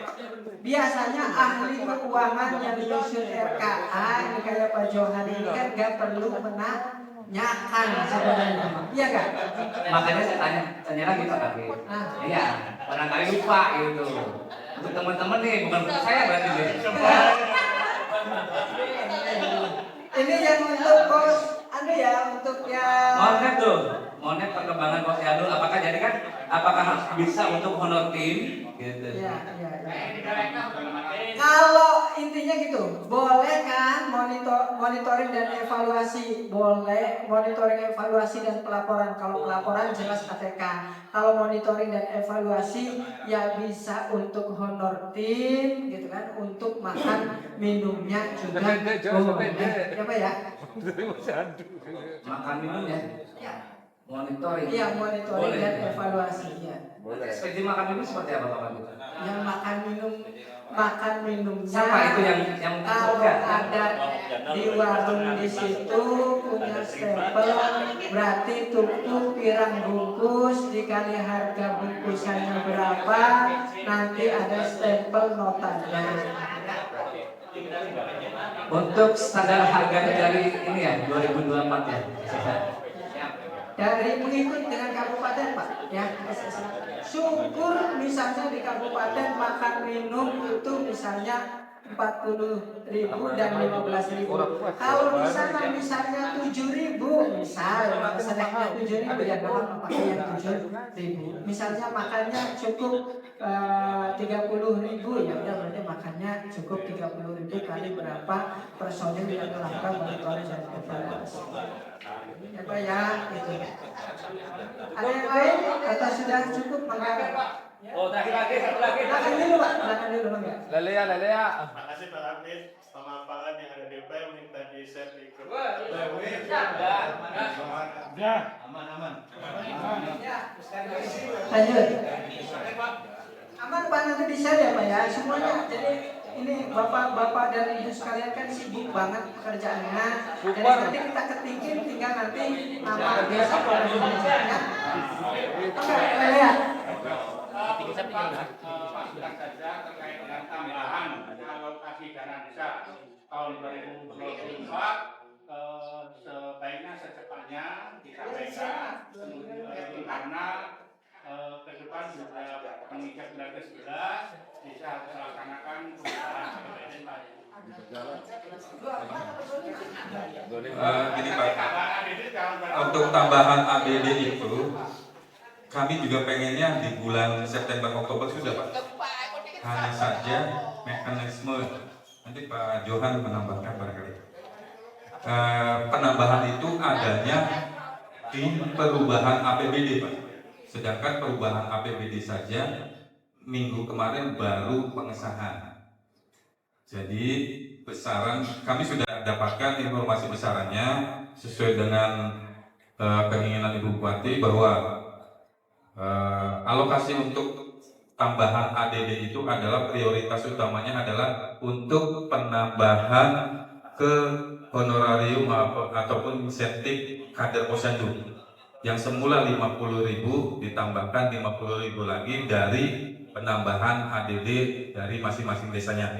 Biasanya ahli keuangan yang menyusun RKA ini kayak Pak Johan ini kan nggak perlu menanyakan sebenarnya, iya kan? Makanya saya tanya lagi Pak Kabit. Iya, barangkali lupa gitu. Untuk teman-teman nih, bukan untuk saya berarti nih. Ini yang untuk pos, untuk yang Monet tuh, monet perkembangan posyandu. Apakah jadi kan? Apakah bisa untuk honor tim? Gitu. Iya. Kalau intinya gitu, boleh kan monitoring dan evaluasi, boleh monitoring evaluasi dan pelaporan. Kalau pelaporan jelas KTK. Kalau monitoring dan evaluasi ya bisa untuk honor tim, gitu kan, untuk makan minumnya juga boleh. Apa ya? Makan minumnya. Ya. Monitoring. Iya, monitoring Boleh. dan evaluasi ya. Ekspedisi makan minum seperti apa Pak Kabit? Yang makan minumnya. Siapa itu yang kalau ada di warung di situ punya stempel, berarti tuku pirang bungkus dikali harga bungkusannya berapa, nanti ada stempel notanya. Untuk standar harganya dari ini ya 2024 ya. Dari mengikut dengan kabupaten Pak ya. Syukur misalnya di kabupaten makan minum itu misalnya 40.000 dan 15.000. Kalau di sana misalnya 7.000, misalnya seneknya 7.000 ya memang pakai yang 7.000. Misalnya makannya cukup 30.000 ya udah berarti makannya cukup 30.000 kali berapa personil yang melakukan monitoring dan evaluasi. Apa ya itu. Ada yang lain atau sudah cukup mengapa? Oh, terakhir lagi, satu lagi. Belakang dulu Pak, belakang dulu Bang. Lelea. Makasih Pak Abid, sama Pak yang ada di UPM minta di share di grup. Aman. Lanjut. Aman Pak, nanti di-share ya Pak ya semuanya. Jadi ini bapak-bapak dan ibu sekalian kan sibuk banget pekerjaannya. Jadi nanti kita ketikin tinggal nanti nama desa kalau Indonesia ya. Oke, lihat. Bilang saja terkait dengan tambahan alokasi dana desa. tahun 2024 sebaiknya secepatnya disampaikan karena ke depan juga menginjak bulan ke-11 bisa melaksanakan perubahan APBD Pak. Gini Pak, untuk tambahan APBD itu kami juga pengennya di bulan September Oktober sudah Pak. Hanya saja mekanisme nanti Pak Johan menambahkan barangkali. Penambahan itu adanya di perubahan APBD Pak. Sedangkan perubahan APBD saja minggu kemarin baru pengesahan. Jadi besaran kami sudah dapatkan informasi besarannya sesuai dengan keinginan Ibu Bupati bahwa alokasi untuk tambahan ADD itu adalah prioritas utamanya adalah untuk penambahan ke honorarium ataupun insentif kader posyandu yang semula 50.000 ditambahkan 50.000 lagi dari penambahan ADD dari masing-masing desanya.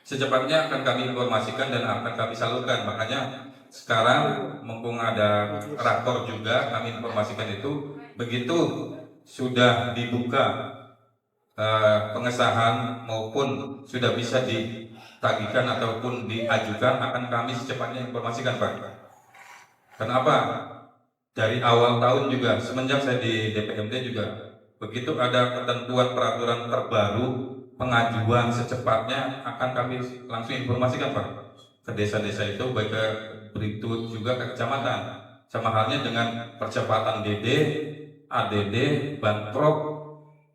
Secepatnya akan kami informasikan dan akan kami salurkan. Makanya sekarang mumpung ada rakor juga kami informasikan itu begitu sudah dibuka pengesahan maupun sudah bisa ditagihkan ataupun diajukan akan kami secepatnya informasikan Pak. Kenapa? Dari awal tahun juga semenjak saya di DPMD juga begitu ada ketentuan peraturan terbaru pengajuan secepatnya akan kami langsung informasikan Pak ke desa-desa itu baik ke berikut juga ke kecamatan sama halnya dengan percepatan DD, ADD, Banprop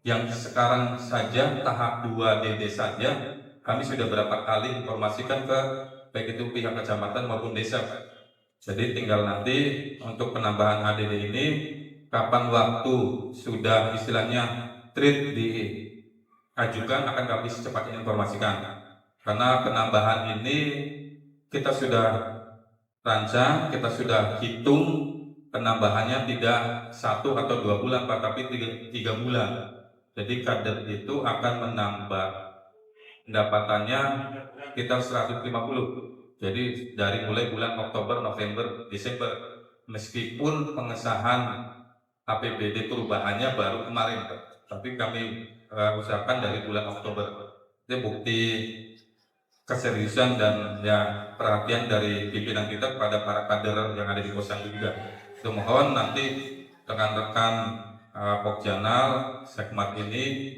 yang sekarang saja tahap 2 DD saja kami sudah berapa kali informasikan ke baik itu pihak kecamatan maupun desa Pak. Jadi tinggal nanti untuk penambahan ADD ini kapan waktu sudah istilahnya treat diajukan akan kami secepatnya informasikan. Karena penambahan ini kita sudah rancang, kita sudah hitung penambahannya tidak 1 atau 2 bulan Pak, tapi 3 bulan. Jadi kader itu akan menambah pendapatannya sekitar 150. Jadi dari mulai bulan Oktober, November, Desember, meskipun pengesahan APBD perubahannya baru kemarin, tapi kami usahakan dari bulan Oktober. Itu bukti keseriusan dan ya perhatian dari pimpinan kita kepada para kader yang ada di posyandu juga. So, mohon nanti rekan-rekan Pokjanal Sekmat ini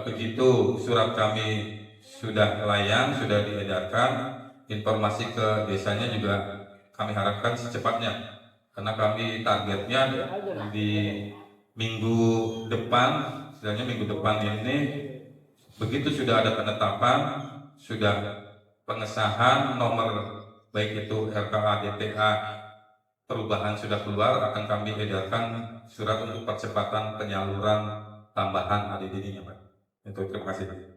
begitu surat kami sudah layang, sudah diedarkan. Informasi ke desanya juga kami harapkan secepatnya karena kami targetnya di minggu depan, sebenarnya minggu depan ini begitu sudah ada penetapan, sudah pengesahan nomor baik itu RKA DTA perubahan sudah keluar akan kami edarkan surat untuk percepatan penyaluran tambahan ADD-nya Pak. Itu terima kasih.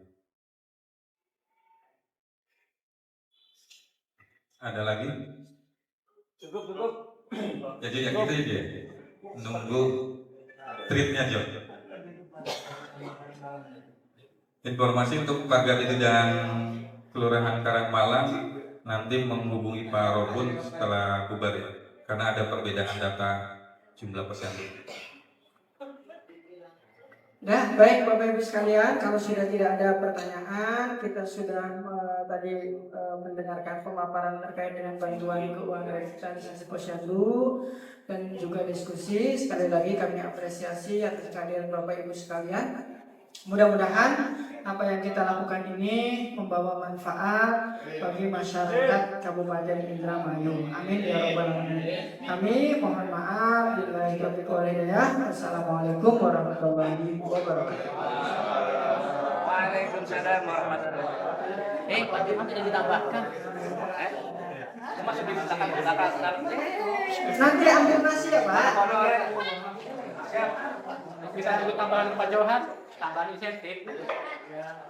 Ada lagi? Cukup. Jadi yang itu ya nunggu treatnya John. Informasi untuk warga itu dan Kelurahan Karangmalang nanti menghubungi Pak Robun setelah bubar ya, karena ada perbedaan data jumlah posyandu. Nah, baik Bapak Ibu sekalian, kalau sudah tidak ada pertanyaan, kita sudah tadi mendengarkan pemaparan terkait dengan bantuan keuangan revitalisasi posyandu dan juga diskusi. Sekali lagi kami apresiasi atas kehadiran Bapak Ibu sekalian. Mudah-mudahan apa yang kita lakukan ini membawa manfaat bagi masyarakat Kabupaten Indramayu. Amin ya rabbal alamin. Kami mohon maaf bila taufiq wal hidayah. Assalamualaikum warahmatullahi wabarakatuh. Waalaikumsalam warahmatullahi wabarakatuh. Bagaimana tidak ditambahkan? Cuma sudah diletakkan Nanti ambil nasi ya Pak. Siap. Bisa tunggu tambahan Pak Johan, tambahan insentif. Ya.